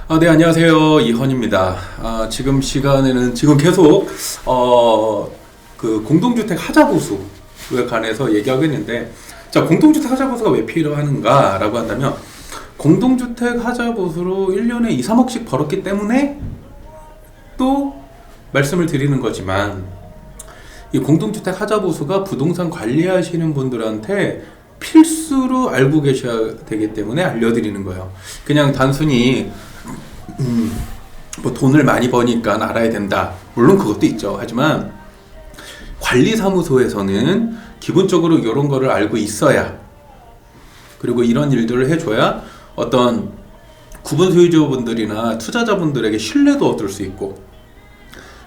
네, 안녕하세요. 이헌입니다. 지금 시간에는 지금 계속, 공동주택 하자보수에 관해서 얘기하고 있는데, 자, 공동주택 하자보수가 왜 필요한가라고 한다면, 공동주택 하자보수로 1년에 2, 3억씩 벌었기 때문에 또 말씀을 드리는 거지만, 이 공동주택 하자보수가 부동산 관리하시는 분들한테 필수로 알고 계셔야 되기 때문에 알려드리는 거예요. 그냥 단순히 뭐 돈을 많이 버니까 알아야 된다. 물론 그것도 있죠. 하지만 관리사무소에서는 기본적으로 이런 거를 알고 있어야, 그리고 이런 일들을 해줘야 어떤 구분 소유주분들이나 투자자분들에게 신뢰도 얻을 수 있고,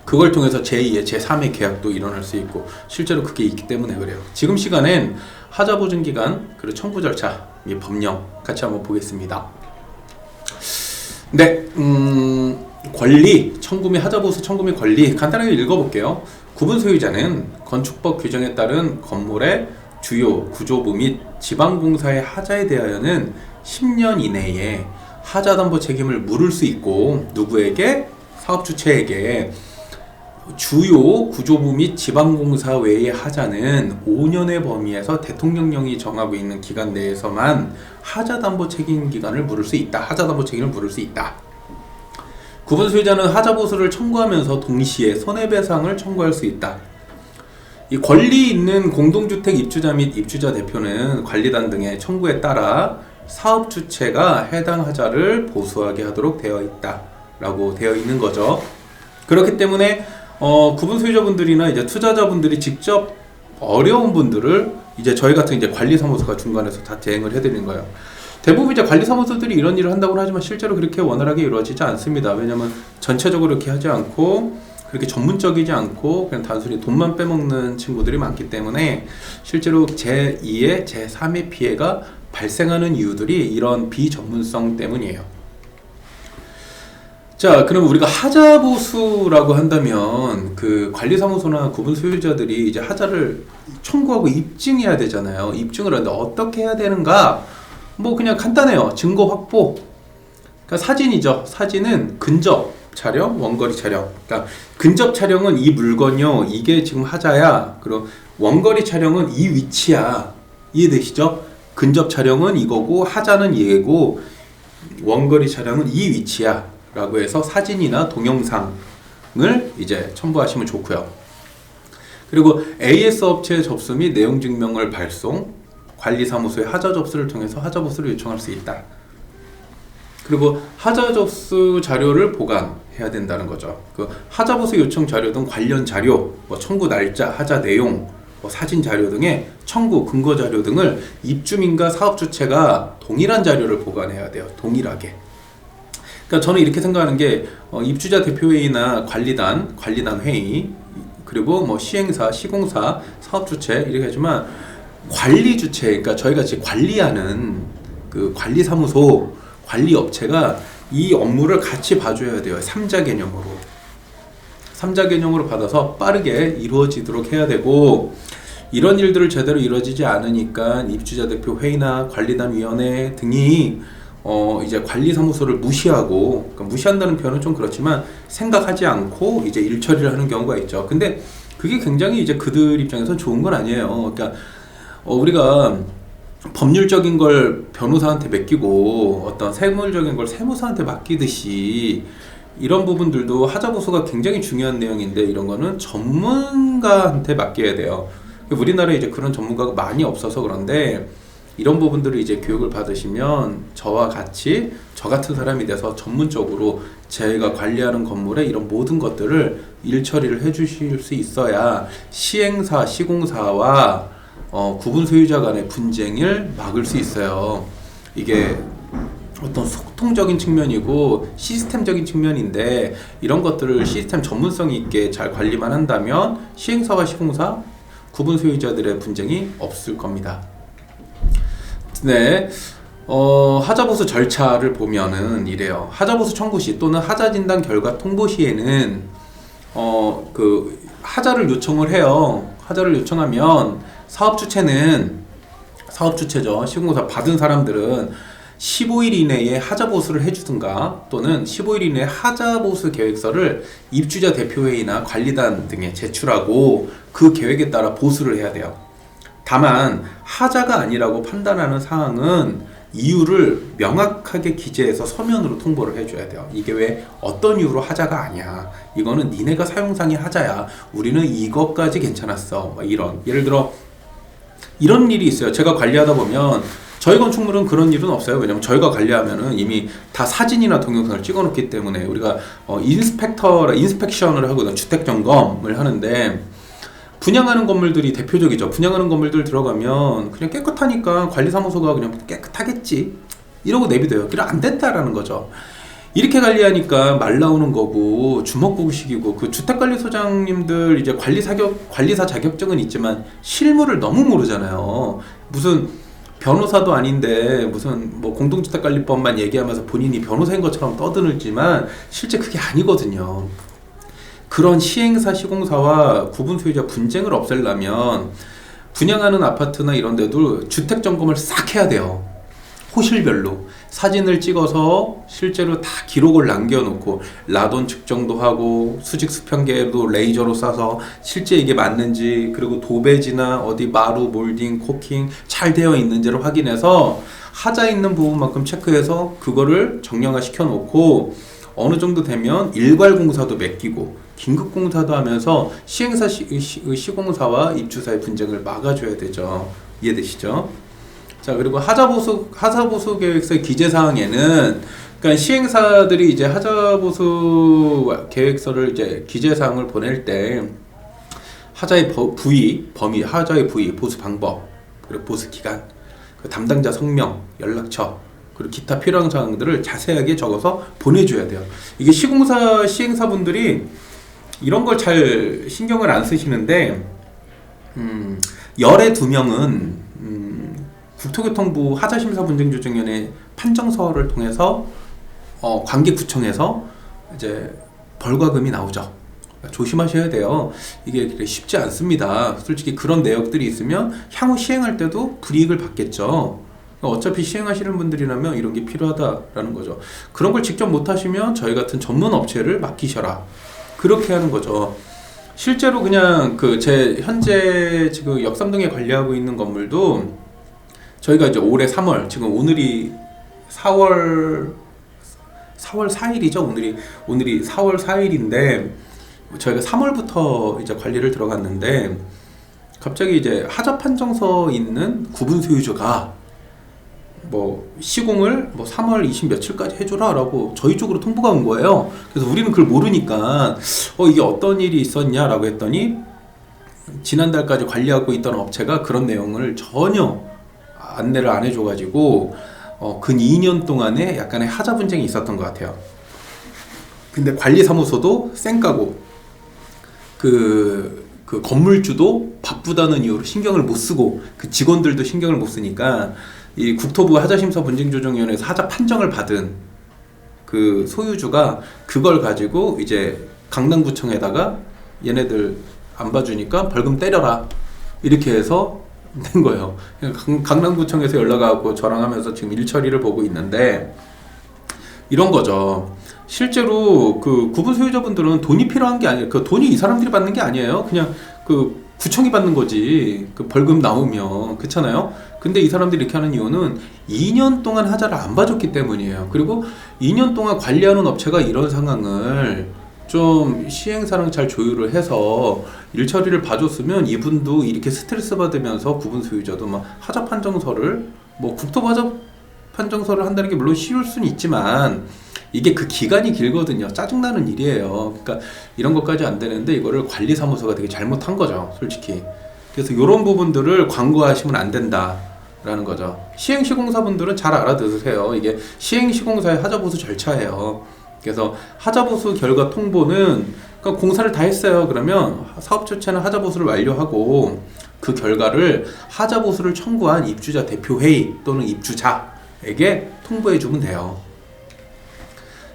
그걸 통해서 제2의 제3의 계약도 일어날 수 있고, 실제로 그게 있기 때문에 그래요. 지금 시간엔 하자보증기간, 그리고 청구 절차, 법령 같이 한번 보겠습니다. 네, 권리, 청구 및 하자보수 청구 및 권리 간단하게 읽어볼게요. 구분 소유자는 건축법 규정에 따른 건물의 주요 구조부 및 지방공사의 하자에 대하여는 10년 이내에 하자담보 책임을 물을 수 있고, 누구에게? 사업주체에게. 주요 구조부 및 지방공사 외의 하자는 5년의 범위에서 대통령령이 정하고 있는 기간 내에서만 하자담보 책임 기간을 물을 수 있다. 하자담보 책임을 물을 수 있다. 구분 소유자는 하자보수를 청구하면서 동시에 손해배상을 청구할 수 있다. 이 권리 있는 공동주택 입주자 및 입주자 대표는 관리단 등의 청구에 따라 사업 주체가 해당 하자를 보수하게 하도록 되어 있다. 라고 되어 있는 거죠. 그렇기 때문에 구분 소유자분들이나 이제 투자자분들이 직접 어려운 분들을 이제 저희 같은 이제 관리사무소가 중간에서 다 대행을 해드리는 거예요. 대부분 이제 관리사무소들이 이런 일을 한다고 하지만 실제로 그렇게 원활하게 이루어지지 않습니다. 왜냐면 전체적으로 이렇게 하지 않고, 그렇게 전문적이지 않고 그냥 단순히 돈만 빼먹는 친구들이 많기 때문에 실제로 제2의 제3의 피해가 발생하는 이유들이 이런 비전문성 때문이에요. 자, 그럼 우리가 하자보수라고 한다면 그 관리사무소나 구분 소유자들이 이제 하자를 청구하고 입증해야 되잖아요. 입증을 하는데 어떻게 해야 되는가? 뭐 그냥 간단해요. 증거 확보. 그러니까 사진이죠. 사진은 근접 촬영, 원거리 촬영. 그러니까 근접 촬영은 이 물건요, 이게 지금 하자야. 그리고 원거리 촬영은 이 위치야. 이해되시죠? 근접 촬영은 이거고, 하자는 얘고, 원거리 촬영은 이 위치야. 라고 해서 사진이나 동영상을 이제 첨부하시면 좋고요. 그리고 AS 업체에 접수 및 내용 증명을 발송, 관리사무소의 하자 접수를 통해서 하자 보수를 요청할 수 있다. 그리고 하자 접수 자료를 보관해야 된다는 거죠. 그 하자 보수 요청 자료 등 관련 자료, 뭐 청구 날짜, 하자 내용, 뭐 사진 자료 등의 청구 근거 자료 등을 입주민과 사업 주체가 동일한 자료를 보관해야 돼요. 동일하게. 그러니까 저는 이렇게 생각하는 게, 입주자 대표회의나 관리단 회의, 그리고 뭐 시행사, 시공사, 사업주체 이렇게 하지만 관리주체, 그러니까 저희가 지금 관리하는 그 관리사무소, 관리업체가 이 업무를 같이 봐줘야 돼요. 3자 개념으로. 3자 개념으로 받아서 빠르게 이루어지도록 해야 되고, 이런 일들을 제대로 이루어지지 않으니까 입주자 대표 회의나 관리단 위원회 등이 이제 관리사무소를 무시하고, 그러니까 무시한다는 표현은 좀 그렇지만 생각하지 않고 이제 일 처리를 하는 경우가 있죠. 근데 그게 굉장히 이제 그들 입장에서 좋은 건 아니에요. 그러니까 우리가 법률적인 걸 변호사한테 맡기고 어떤 세무적인 걸 세무사한테 맡기듯이 이런 부분들도 하자보수가 굉장히 중요한 내용인데, 이런 거는 전문가한테 맡겨야 돼요. 우리나라에 이제 그런 전문가가 많이 없어서 그런데, 이런 부분들을 이제 교육을 받으시면 저와 같이, 저 같은 사람이 돼서 전문적으로 저희가 관리하는 건물의 이런 모든 것들을 일 처리를 해주실 수 있어야 시행사, 시공사와 구분 소유자 간의 분쟁을 막을 수 있어요. 이게 어떤 소통적인 측면이고 시스템적인 측면인데, 이런 것들을 시스템 전문성 있게 잘 관리만 한다면 시행사와 시공사, 구분 소유자들의 분쟁이 없을 겁니다. 네, 하자보수 절차를 보면은 이래요. 하자보수 청구 시 또는 하자 진단 결과 통보 시에는 그 하자를 요청을 해요. 하자를 요청하면 사업 주체죠. 시공사 받은 사람들은 15일 이내에 하자보수를 해주든가 또는 15일 이내에 하자보수 계획서를 입주자 대표회의나 관리단 등에 제출하고 그 계획에 따라 보수를 해야 돼요. 다만 하자가 아니라고 판단하는 사항은 이유를 명확하게 기재해서 서면으로 통보를 해줘야 돼요. 이게 왜 어떤 이유로 하자가 아니야, 이거는 니네가 사용상의 하자야, 우리는 이것까지 괜찮았어, 이런. 예를 들어 이런 일이 있어요. 제가 관리하다 보면 저희 건축물은 그런 일은 없어요. 왜냐면 저희가 관리하면은 이미 다 사진이나 동영상을 찍어놓기 때문에 우리가 인스펙션을 하고 주택 점검을 하는데, 분양하는 건물들이 대표적이죠. 분양하는 건물들 들어가면 그냥 깨끗하니까 관리사무소가 그냥 깨끗하겠지 이러고 내비둬요. 그래 안 된다라는 거죠. 이렇게 관리하니까 말 나오는 거고 주먹구구식이고, 그 주택관리소장님들 이제 관리사 자격증은 있지만 실무를 너무 모르잖아요. 무슨 변호사도 아닌데 무슨 뭐 공동주택관리법만 얘기하면서 본인이 변호사인 것처럼 떠드는지만 실제 그게 아니거든요. 그런 시행사, 시공사와 구분 소유자 분쟁을 없애려면 분양하는 아파트나 이런 데도 주택 점검을 싹 해야 돼요. 호실별로 사진을 찍어서 실제로 다 기록을 남겨놓고 라돈 측정도 하고 수직 수평계도 레이저로 쏴서 실제 이게 맞는지, 그리고 도배지나 어디 마루, 몰딩, 코킹 잘 되어 있는지를 확인해서 하자 있는 부분만큼 체크해서 그거를 정량화 시켜놓고 어느 정도 되면 일괄공사도 맡기고 긴급공사도 하면서 시행사, 시공사와 입주사의 분쟁을 막아줘야 되죠. 이해되시죠? 자, 그리고 하자보수 계획서의 기재사항에는, 그러니까 시행사들이 이제 하자보수 계획서를 이제 기재사항을 보낼 때 하자의 범위, 하자의 부위, 보수 방법, 그리고 보수 기간, 그 담당자 성명, 연락처, 그리고 기타 필요한 사항들을 자세하게 적어서 보내줘야 돼요. 이게 시행사분들이 이런 걸 잘 신경을 안 쓰시는데, 열의 2명은 국토교통부 하자심사분쟁조정위원회 판정서를 통해서 관계구청에서 이제 벌과금이 나오죠. 조심하셔야 돼요. 이게 쉽지 않습니다. 솔직히 그런 내역들이 있으면 향후 시행할 때도 불이익을 받겠죠. 어차피 시행하시는 분들이라면 이런 게 필요하다라는 거죠. 그런 걸 직접 못하시면 저희 같은 전문 업체를 맡기셔라, 그렇게 하는 거죠. 실제로 그냥 제 현재 지금 역삼동에 관리하고 있는 건물도 저희가 이제 올해 3월, 지금 오늘이 4월 4일이죠. 오늘이 4월 4일인데 저희가 3월부터 이제 관리를 들어갔는데, 갑자기 이제 하자 판정서 있는 구분 소유주가 뭐 시공을 뭐 3월 20 며칠까지 해줘라 라고 저희 쪽으로 통보가 온 거예요. 그래서 우리는 그걸 모르니까 이게 어떤 일이 있었냐 라고 했더니, 지난달까지 관리하고 있던 업체가 그런 내용을 전혀 안내를 안 해줘가지고 근 2년 동안에 약간의 하자 분쟁이 있었던 것 같아요. 근데 관리사무소도 쌩까고 그 건물주도 바쁘다는 이유로 신경을 못 쓰고, 그 직원들도 신경을 못 쓰니까 이 국토부 하자심사분쟁조정위원회에서 하자 판정을 받은 그 소유주가 그걸 가지고 이제 강남구청에다가 얘네들 안 봐주니까 벌금 때려라 이렇게 해서 낸 거예요. 강남구청에서 연락 와서 저랑 하면서 지금 일처리를 보고 있는데, 이런 거죠. 실제로 그 구분 소유자분들은 돈이 필요한 게 아니에요. 그 돈이 이 사람들이 받는 게 아니에요. 그냥 그 구청이 받는 거지. 그 벌금 나오면. 그렇잖아요. 근데 이 사람들이 이렇게 하는 이유는 2년 동안 하자를 안 봐줬기 때문이에요. 그리고 2년 동안 관리하는 업체가 이런 상황을 좀 시행사랑 잘 조율을 해서 일처리를 봐줬으면 이분도 이렇게 스트레스 받으면서 구분 소유자도 막 하자 판정서를, 뭐 국토부 하자 판정서를 한다는 게 물론 쉬울 수는 있지만 이게 그 기간이 길거든요. 짜증나는 일이에요. 그러니까 이런 것까지 안 되는데 이거를 관리사무소가 되게 잘못한 거죠, 솔직히. 그래서 이런 부분들을 광고하시면 안 된다라는 거죠. 시행시공사분들은 잘 알아두세요. 이게 시행시공사의 하자보수 절차예요. 그래서 하자보수 결과 통보는, 그러니까 공사를 다 했어요. 그러면 사업주체는 하자보수를 완료하고 그 결과를 하자보수를 청구한 입주자 대표회의 또는 입주자에게 통보해주면 돼요.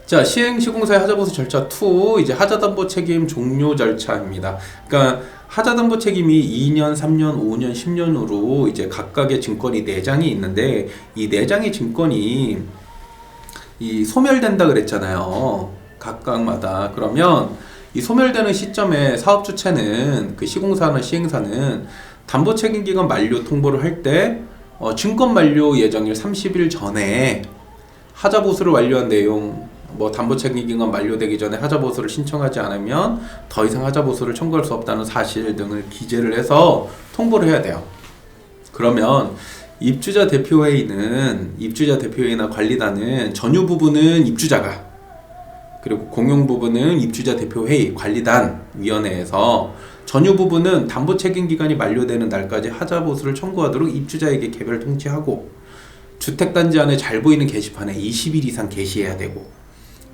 자, 시행시공사의 하자보수 절차 2, 이제 하자담보 책임 종료 절차입니다. 그러니까 하자담보 책임이 2년, 3년, 5년, 10년으로 이제 각각의 증권이 4장이 있는데 이 4장의 증권이 이 소멸된다 그랬잖아요. 각각마다. 그러면 이 소멸되는 시점에 사업주체는 그 시공사나 시행사는 담보책임기간 만료 통보를 할 때 증권 만료 예정일 30일 전에 하자보수를 완료한 내용, 뭐 담보책임기간 만료되기 전에 하자보수를 신청하지 않으면 더 이상 하자보수를 청구할 수 없다는 사실 등을 기재를 해서 통보를 해야 돼요. 그러면 입주자 대표회의나 관리단은 전유 부분은 입주자가, 그리고 공용 부분은 입주자 대표회의, 관리단, 위원회에서 전유 부분은 담보책임기간이 만료되는 날까지 하자보수를 청구하도록 입주자에게 개별 통지하고, 주택단지 안에 잘 보이는 게시판에 20일 이상 게시해야 되고,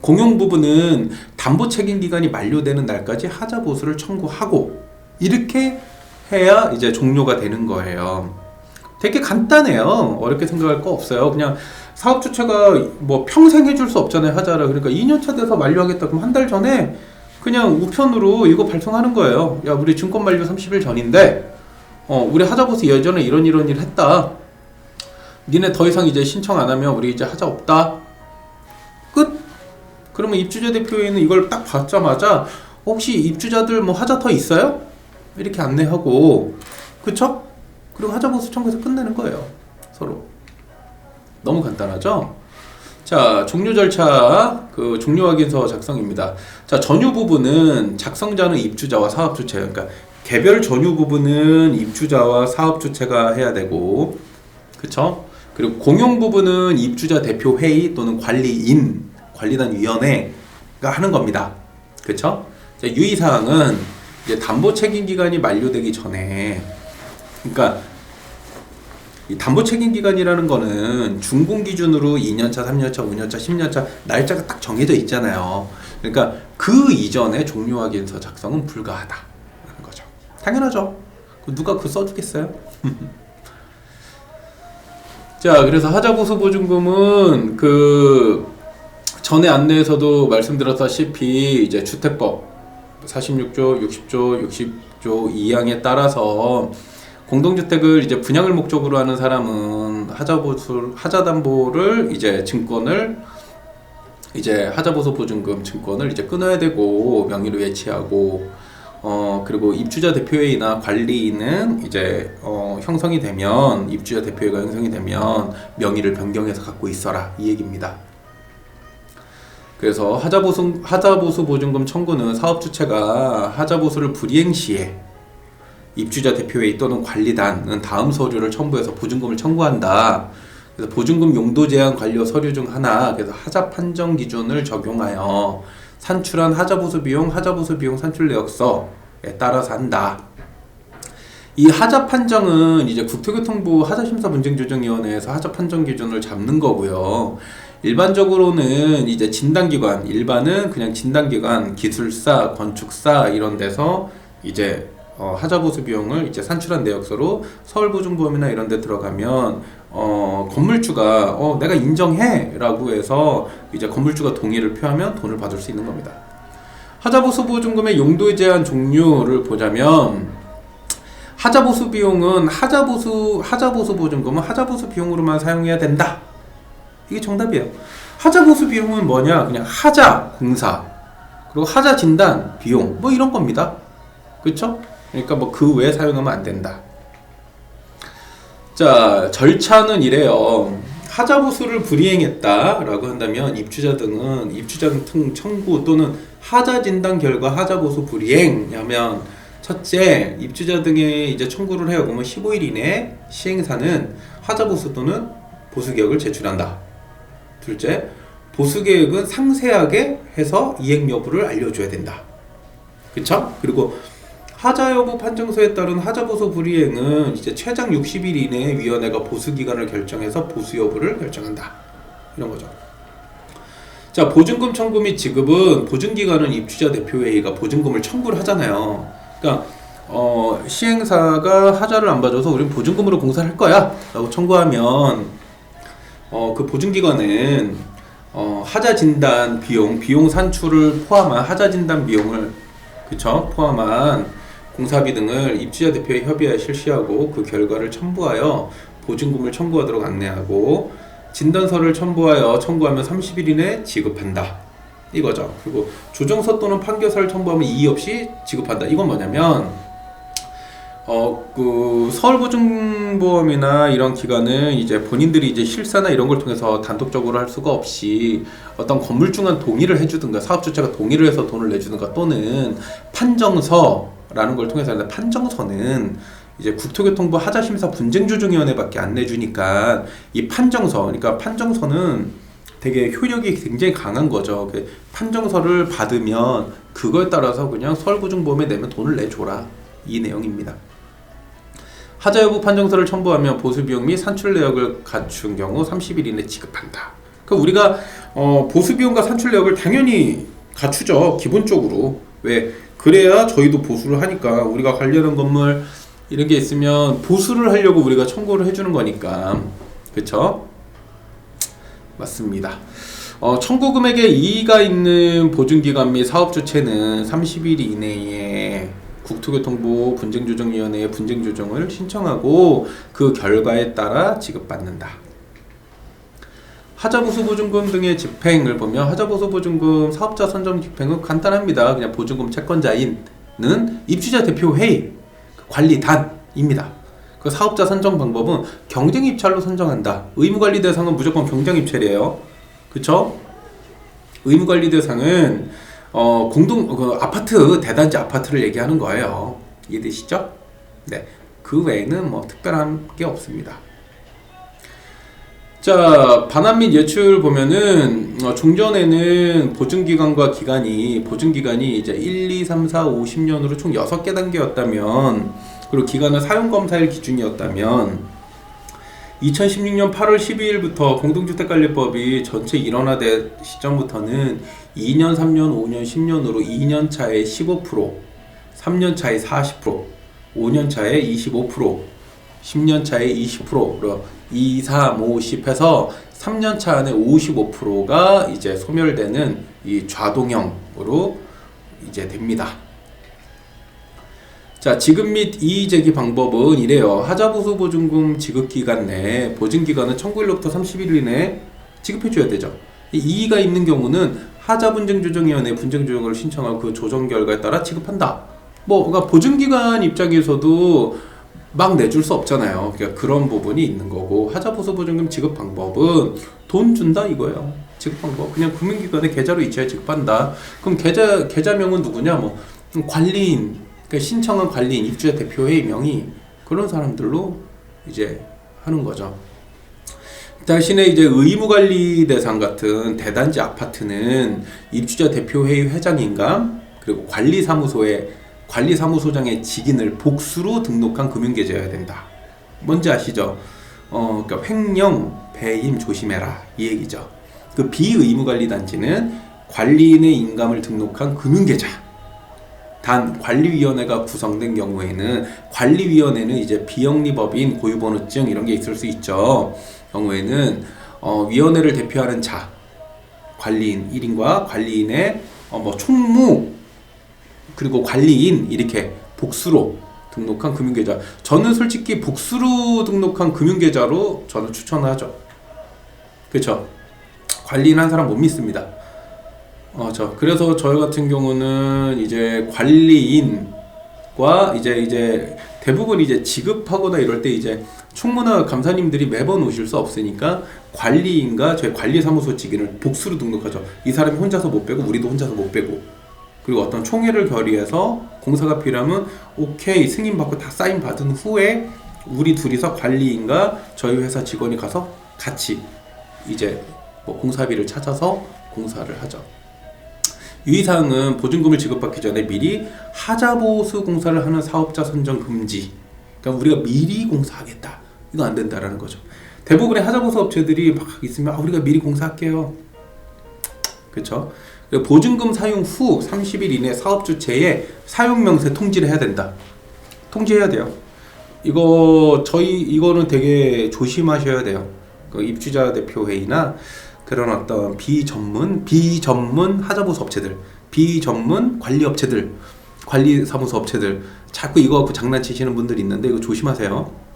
공용 부분은 담보책임기간이 만료되는 날까지 하자보수를 청구하고, 이렇게 해야 이제 종료가 되는 거예요. 되게 간단해요. 어렵게 생각할 거 없어요. 그냥 사업주체가 뭐 평생 해줄 수 없잖아요, 하자를. 그러니까 2년차 돼서 만료하겠다. 그럼 한 달 전에 그냥 우편으로 이거 발송하는 거예요. 야, 우리 증권 만료 30일 전인데, 우리 하자보수 예전에 이런 일 했다. 니네 더 이상 이제 신청 안 하면 우리 이제 하자 없다. 끝. 그러면 입주자 대표회의는 이걸 딱 받자마자 혹시 입주자들 뭐 하자 더 있어요? 이렇게 안내하고, 그쵸? 그리고 하자보수 청구해서 끝내는 거예요. 서로. 너무 간단하죠? 자, 종료 절차, 그 종료 확인서 작성입니다. 자, 전유 부분은 작성자는 입주자와 사업주체, 그러니까 개별 전유 부분은 입주자와 사업주체가 해야 되고, 그쵸? 그리고 공용 부분은 입주자 대표회의 또는 관리단 위원회가 하는 겁니다. 그쵸? 자, 유의사항은 이제 담보책임기간이 만료되기 전에, 그러니까 이 담보책임기간이라는 거는 준공 기준으로 2년차, 3년차, 5년차, 10년차 날짜가 딱 정해져 있잖아요. 그러니까 그 이전에 종료 확인서 작성은 불가하다는 거죠. 당연하죠. 누가 그거 써주겠어요? 자, 그래서 하자보수 보증금은 그 전에 안내에서도 말씀드렸다시피 이제 주택법 46조, 60조, 60조 2항에 따라서 공동주택을 이제 분양을 목적으로 하는 사람은 하자담보를 이제 증권을 이제 하자보수 보증금 증권을 이제 끊어야 되고 명의로 예치하고, 그리고 입주자 대표회의나 관리인은 이제 형성이 되면, 입주자 대표회의가 형성이 되면 명의를 변경해서 갖고 있어라, 이 얘기입니다. 그래서 하자보수 보증금 청구는 사업주체가 하자보수를 불이행 시에 입주자 대표회의 또는 관리단은 다음 서류를 첨부해서 보증금을 청구한다. 그래서 보증금 용도 제한 관료 서류 중 하나, 그래서 하자 판정 기준을 적용하여 산출한 하자보수 비용 산출 내역서에 따라서 한다. 이 하자 판정은 이제 국토교통부 하자심사분쟁조정위원회에서 하자 판정 기준을 잡는 거고요. 일반적으로는 이제 진단기관, 일반은 그냥 진단기관, 기술사, 건축사 이런 데서 이제 하자보수 비용을 이제 산출한 내역서로 서울보증보험이나 이런 데 들어가면 건물주가 내가 인정해 라고 해서 이제 건물주가 동의를 표하면 돈을 받을 수 있는 겁니다. 하자보수 보증금의 용도에 제한 종류를 보자면, 하자보수 비용은 하자보수 보증금은 하자보수 비용으로만 사용해야 된다. 이게 정답이에요. 하자보수 비용은 뭐냐? 그냥 하자 공사, 그리고 하자 진단 비용, 뭐 이런 겁니다. 그쵸? 그러니까 뭐 그 외에 사용하면 안 된다. 자, 절차는 이래요. 하자보수를 불이행했다라고 한다면 입주자 등 청구 또는 하자 진단 결과 하자보수 불이행하면, 첫째, 입주자 등의 이제 청구를 해요. 그러면 15일 이내에 시행사는 하자보수 또는 보수계획을 제출한다. 둘째, 보수계획은 상세하게 해서 이행 여부를 알려줘야 된다. 그쵸? 그리고 하자 여부 판정서에 따른 하자보수 불이행은 이제 최장 60일 이내에 위원회가 보수 기간을 결정해서 보수 여부를 결정한다. 이런 거죠. 자, 보증금 청구 및 지급은 보증기관은 입주자 대표회의가 보증금을 청구를 하잖아요. 그러니까 시행사가 하자를 안 봐줘서 우리는 보증금으로 공사를 할 거야 라고 청구하면 그 보증기관은 하자 진단 비용 산출을 포함한 하자 진단 비용을, 그쵸? 포함한 공사비 등을 입주자 대표에 협의하여 실시하고 그 결과를 첨부하여 보증금을 청구하도록 안내하고 진단서를 첨부하여 청구하면 30일 이내 지급한다. 이거죠. 그리고 조정서 또는 판결서를 첨부하면 이의 없이 지급한다. 이건 뭐냐면 그 서울보증보험이나 이런 기관은 이제 본인들이 이제 실사나 이런 걸 통해서 단독적으로 할 수가 없이 어떤 건물중간 동의를 해주든가 사업주체가 동의를 해서 돈을 내주든가 또는 판정서라는 걸 통해서 하는데 판정서는 이제 국토교통부 하자심사 분쟁조정위원회밖에 안 내주니까 이 판정서, 그러니까 판정서는 되게 효력이 굉장히 강한 거죠. 판정서를 받으면 그거에 따라서 그냥 서울보증보험에 내면 돈을 내줘라. 이 내용입니다. 하자 여부 판정서를 첨부하면 보수비용 및 산출 내역을 갖춘 경우 30일 이내 지급한다. 그러니까 우리가 보수비용과 산출 내역을 당연히 갖추죠. 기본적으로. 왜? 그래야 저희도 보수를 하니까 우리가 관리하는 건물 이런 게 있으면 보수를 하려고 우리가 청구를 해주는 거니까. 그쵸? 맞습니다. 청구 금액에 이의가 있는 보증기관 및 사업주체는 30일 이내에 국토교통부 분쟁조정위원회에 분쟁조정을 신청하고 그 결과에 따라 지급받는다. 하자보수보증금 등의 집행을 보면 하자보수보증금 사업자 선정 집행은 간단합니다. 그냥 보증금 채권자인은 입주자 대표 회의 관리단입니다. 그 사업자 선정 방법은 경쟁 입찰로 선정한다. 의무관리 대상은 무조건 경쟁 입찰이에요. 그쵸? 의무관리 대상은 아파트, 대단지 아파트를 얘기하는 거예요. 이해되시죠? 네. 그 외에는 뭐 특별한 게 없습니다. 자, 반환 및 예출 보면은, 종전에는 보증기간이 이제 1, 2, 3, 4, 50년으로 총 6개 단계였다면, 그리고 기간은 사용검사일 기준이었다면, 2016년 8월 12일부터 공동주택관리법이 전체 일원화된 시점부터는 2년, 3년, 5년, 10년으로 2년 차에 15%, 3년 차에 40%, 5년 차에 25%, 10년 차에 20%로 2, 3, 5, 10 해서 3년 차 안에 55%가 이제 소멸되는 이 좌동형으로 이제 됩니다. 자, 지급 및 이의 제기 방법은 이래요. 하자보수보증금 지급기간 내에 보증기간은 청구일로부터 30일 이내에 지급해줘야 되죠. 이의가 있는 경우는 하자분쟁조정위원회에 분쟁조정을 신청하고 그 조정 결과에 따라 지급한다. 그러니까 보증기관 입장에서도 막 내줄 수 없잖아요. 그러니까 그런 부분이 있는 거고, 하자보수보증금 지급 방법은 돈 준다 이거예요. 지급 방법 그냥 금융기관의 계좌로 이체해 지급한다. 그럼 계좌명은 누구냐? 관리인, 그러니까 신청한 관리인, 입주자 대표회의 명의 그런 사람들로 이제 하는 거죠. 대신에 이제 의무관리 대상 같은 대단지 아파트는 입주자 대표회의 회장인가 그리고 관리사무소장의 직인을 복수로 등록한 금융계좌여야 된다. 뭔지 아시죠? 그러니까 횡령, 배임 조심해라 이 얘기죠. 그 비의무관리단지는 관리인의 인감을 등록한 금융계좌. 단 관리위원회가 구성된 경우에는 관리위원회는 이제 비영리법인 고유번호증 이런 게 있을 수 있죠. 경우에는 위원회를 대표하는 자 관리인 1인과 관리인의 총무 그리고 관리인 이렇게 복수로 등록한 금융계좌. 저는 솔직히 복수로 등록한 금융계좌로 저는 추천하죠. 그렇죠? 관리인 한 사람 못 믿습니다. 그래서 저희 같은 경우는 이제 관리인과 이제 대부분 이제 지급하거나 이럴 때 이제 총무나 감사님들이 매번 오실 수 없으니까 관리인과 저희 관리사무소 직인을 복수로 등록하죠. 이 사람이 혼자서 못 빼고 우리도 혼자서 못 빼고, 그리고 어떤 총회를 결의해서 공사가 필요하면 오케이 승인 받고 다 사인 받은 후에 우리 둘이서 관리인과 저희 회사 직원이 가서 같이 이제 공사비를 찾아서 공사를 하죠. 유의사항은 보증금을 지급받기 전에 미리 하자보수 공사를 하는 사업자 선정 금지. 그러니까 우리가 미리 공사하겠다. 이거 안 된다라는 거죠. 대부분의 하자보수 업체들이 막 있으면 우리가 미리 공사할게요. 그렇죠? 보증금 사용 후 30일 이내 사업주체에 사용명세 통지를 해야 된다. 통지해야 돼요. 이거는 되게 조심하셔야 돼요. 그 입주자 대표 회의나 그런 어떤 비전문 하자보수 업체들, 비전문 관리 업체들, 관리사무소 업체들 자꾸 이거 갖고 장난치시는 분들이 있는데 이거 조심하세요.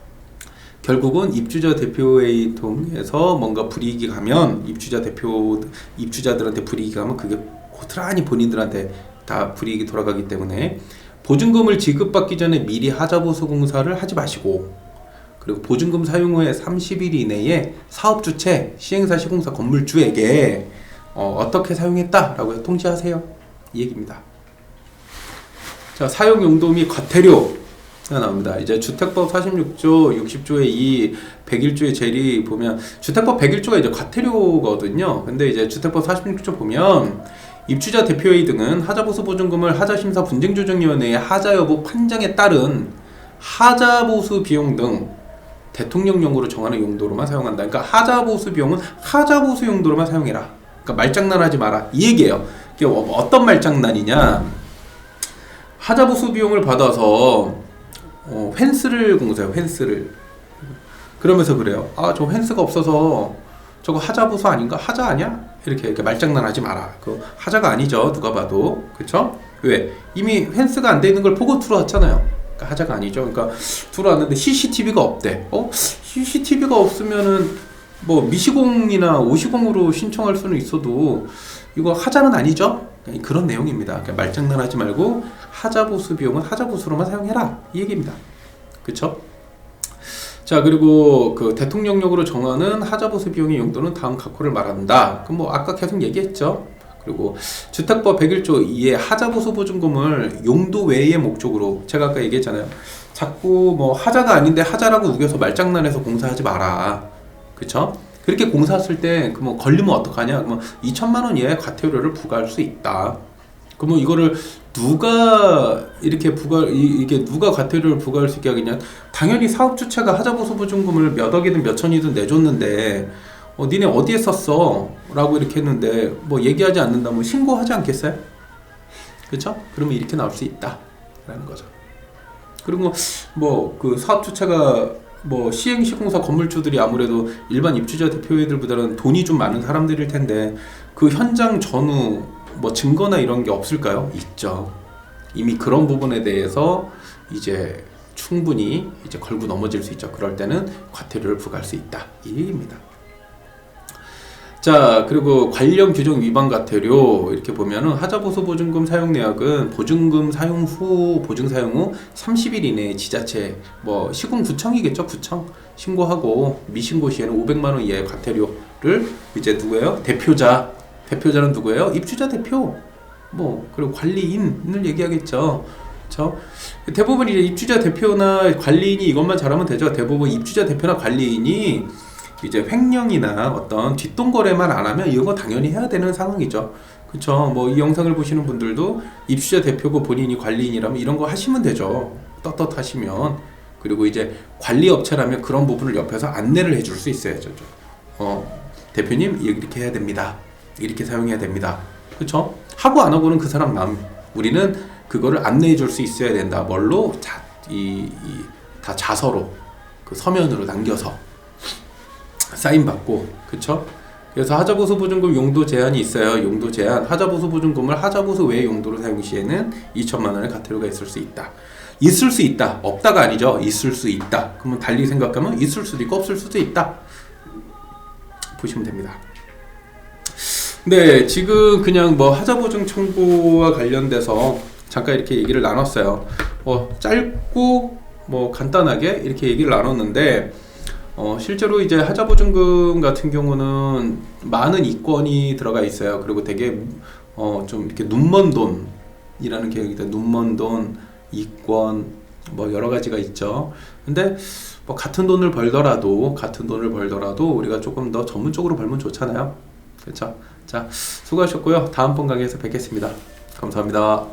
결국은 입주자 대표회의 통해서 뭔가 불이익이 가면 입주자들한테 불이익이 가면 그게 고스란히 본인들한테 다 불이익이 돌아가기 때문에 보증금을 지급받기 전에 미리 하자보수 공사를 하지 마시고, 그리고 보증금 사용 후에 30일 이내에 사업주체, 시행사, 시공사, 건물주에게 어떻게 사용했다라고 해서 통지하세요, 이 얘기입니다. 자, 사용 용도 및 과태료가 나옵니다. 이제 주택법 46조, 60조의 2, 101조의 제리 보면 주택법 101조가 이제 과태료거든요. 근데 이제 주택법 46조 보면 입주자 대표회의 등은 하자보수 보증금을 하자심사 분쟁조정위원회의 하자 여부 판정에 따른 하자보수 비용 등 대통령령으로 정하는 용도로만 사용한다. 그러니까 하자보수 비용은 하자보수 용도로만 사용해라. 그러니까 말장난하지 마라, 이 얘기예요. 이게 어떤 말장난이냐? 하자보수 비용을 받아서 펜스를 공사해요. 펜스를. 그러면서 그래요. 아, 저 펜스가 없어서 저거 하자보수 아닌가? 하자 아니야? 이렇게 말장난하지 마라. 그 하자가 아니죠, 누가 봐도. 그쵸? 왜? 이미 펜스가 안 돼 있는 걸 보고 들어왔잖아요. 그러니까 하자가 아니죠. 그러니까 들어왔는데 CCTV가 없대. CCTV가 없으면은 뭐 미시공이나 오시공으로 신청할 수는 있어도 이거 하자는 아니죠? 그런 내용입니다. 그러니까 말장난하지 말고 하자보수 비용은 하자보수로만 사용해라, 이 얘기입니다. 그쵸? 자, 그리고 그 대통령령으로 정하는 하자보수 비용의 용도는 다음 각호를 말한다. 그럼 뭐 아까 계속 얘기했죠. 그리고 주택법 101조 2의 하자보수 보증금을 용도 외의 목적으로, 제가 아까 얘기했잖아요. 자꾸 뭐 하자가 아닌데 하자라고 우겨서 말장난해서 공사하지 마라. 그쵸? 그렇게 공사했을 때 그 뭐 걸리면 어떡하냐? 그러면 2천만 원 이하의 과태료를 부과할 수 있다. 그러면 이거를 누가 이렇게 이게 누가 과태료를 부과할 수 있게 하겠냐? 당연히 사업 주체가 하자보수 보증금을 몇 억이든 몇 천이든 내줬는데 니네 어디에 썼어? 라고 이렇게 했는데 뭐 얘기하지 않는다면 신고하지 않겠어요? 그렇죠? 그러면 이렇게 나올 수 있다 라는 거죠. 그리고 뭐 그 사업 주체가 뭐 시행시공사 건물주들이 아무래도 일반 입주자 대표회들보다는 돈이 좀 많은 사람들일 텐데 그 현장 전후 뭐 증거나 이런 게 없을까요? 있죠. 이미 그런 부분에 대해서 이제 충분히 이제 걸고 넘어질 수 있죠. 그럴 때는 과태료를 부과할 수 있다, 이 얘기입니다. 자, 그리고 관련 규정 위반 과태료 이렇게 보면은 하자보수 보증금 사용 내역은 보증금 사용 후, 보증 사용 후 30일 이내에 지자체 뭐 시군구청이겠죠, 구청 신고하고 미신고 시에는 500만 원 이하의 과태료를 이제 누구예요? 대표자는 누구예요? 입주자 대표. 뭐 그리고 관리인을 얘기하겠죠. 그렇죠? 대부분 이제 입주자 대표나 관리인이 이것만 잘하면 되죠. 대부분 입주자 대표나 관리인이 이제 횡령이나 어떤 뒷돈거래만 안 하면 이거 당연히 해야 되는 상황이죠. 그쵸? 뭐 이 영상을 보시는 분들도 입주자 대표고 본인이 관리인이라면 이런 거 하시면 되죠. 떳떳하시면. 그리고 이제 관리업체라면 그런 부분을 옆에서 안내를 해줄 수 있어야죠. 대표님 이렇게 해야 됩니다. 이렇게 사용해야 됩니다. 그쵸? 하고 안 하고는 그 사람 마음. 우리는 그거를 안내해 줄 수 있어야 된다. 뭘로? 다 자서로 그 서면으로 남겨서 사인 받고. 그쵸? 그래서 하자보수 보증금 용도 제한이 있어요. 용도 제한. 하자보수 보증금을 하자보수 외의 용도로 사용 시에는 2천만 원의 과태료가 있을 수 있다. 있을 수 있다. 없다가 아니죠. 있을 수 있다. 그러면 달리 생각하면 있을 수도 있고 없을 수도 있다. 보시면 됩니다. 네, 지금 그냥 뭐 하자보증 청구와 관련돼서 잠깐 이렇게 얘기를 나눴어요. 짧고 뭐 간단하게 이렇게 얘기를 나눴는데 실제로 이제 하자보증금 같은 경우는 많은 이권이 들어가 있어요. 그리고 되게 좀 이렇게 눈먼 돈이라는 개념이다. 눈먼 돈, 이권 뭐 여러 가지가 있죠. 근데 뭐 같은 돈을 벌더라도 우리가 조금 더 전문적으로 벌면 좋잖아요. 그렇죠? 자, 수고하셨고요. 다음번 강의에서 뵙겠습니다. 감사합니다.